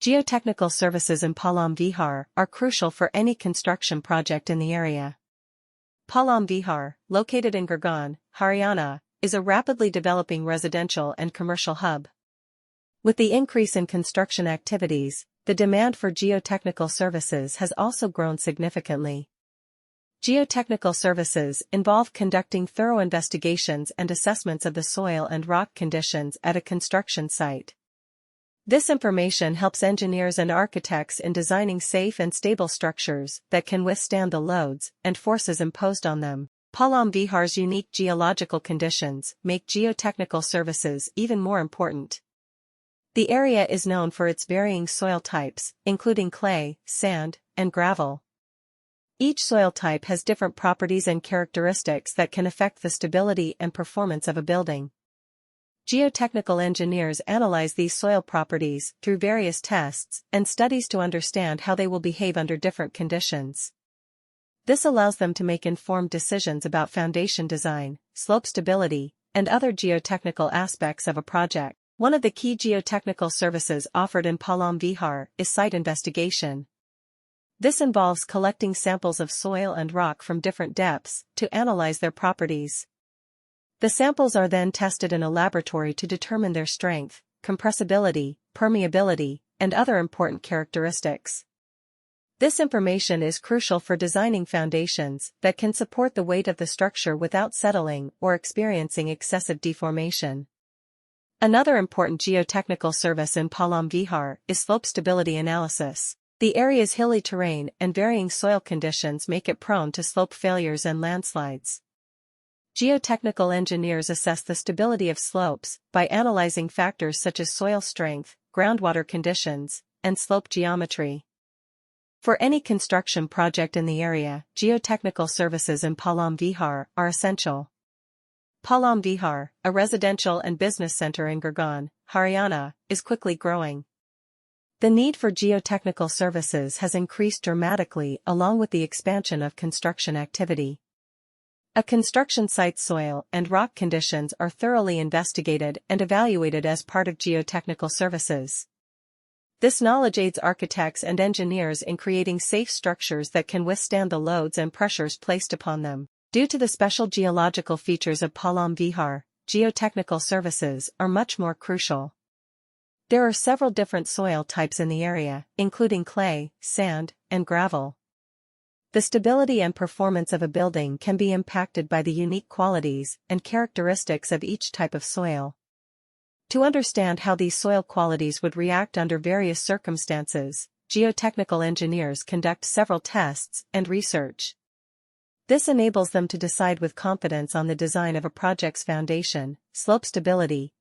Geotechnical services in Palam Vihar are crucial for any construction project in the area. Palam Vihar, located in Gurgaon, Haryana, is a rapidly developing residential and commercial hub. With the increase in construction activities, the demand for geotechnical services has also grown significantly. Geotechnical services involve conducting thorough investigations and assessments of the soil and rock conditions at a construction site. This information helps engineers and architects in designing safe and stable structures that can withstand the loads and forces imposed on them. Palam Vihar's unique geological conditions make geotechnical services even more important. The area is known for its varying soil types, including clay, sand, and gravel. Each soil type has different properties and characteristics that can affect the stability and performance of a building. Geotechnical engineers analyze these soil properties through various tests and studies to understand how they will behave under different conditions. This allows them to make informed decisions about foundation design, slope stability, and other geotechnical aspects of a project. One of the key geotechnical services offered in Palam Vihar is site investigation. This involves collecting samples of soil and rock from different depths to analyze their properties. The samples are then tested in a laboratory to determine their strength, compressibility, permeability, and other important characteristics. This information is crucial for designing foundations that can support the weight of the structure without settling or experiencing excessive deformation. Another important geotechnical service in Palam Vihar is slope stability analysis. The area's hilly terrain and varying soil conditions make it prone to slope failures and landslides. Geotechnical engineers assess the stability of slopes by analyzing factors such as soil strength, groundwater conditions, and slope geometry. For any construction project in the area, geotechnical services in Palam Vihar are essential. Palam Vihar, a residential and business center in Gurgaon, Haryana, is quickly growing. The need for geotechnical services has increased dramatically along with the expansion of construction activity. A construction site's soil and rock conditions are thoroughly investigated and evaluated as part of geotechnical services. This knowledge aids architects and engineers in creating safe structures that can withstand the loads and pressures placed upon them. Due to the special geological features of Palam Vihar, geotechnical services are much more crucial. There are several different soil types in the area, including clay, sand, and gravel. The stability and performance of a building can be impacted by the unique qualities and characteristics of each type of soil. To understand how these soil qualities would react under various circumstances, geotechnical engineers conduct several tests and research. This enables them to decide with confidence on the design of a project's foundation, slope stability,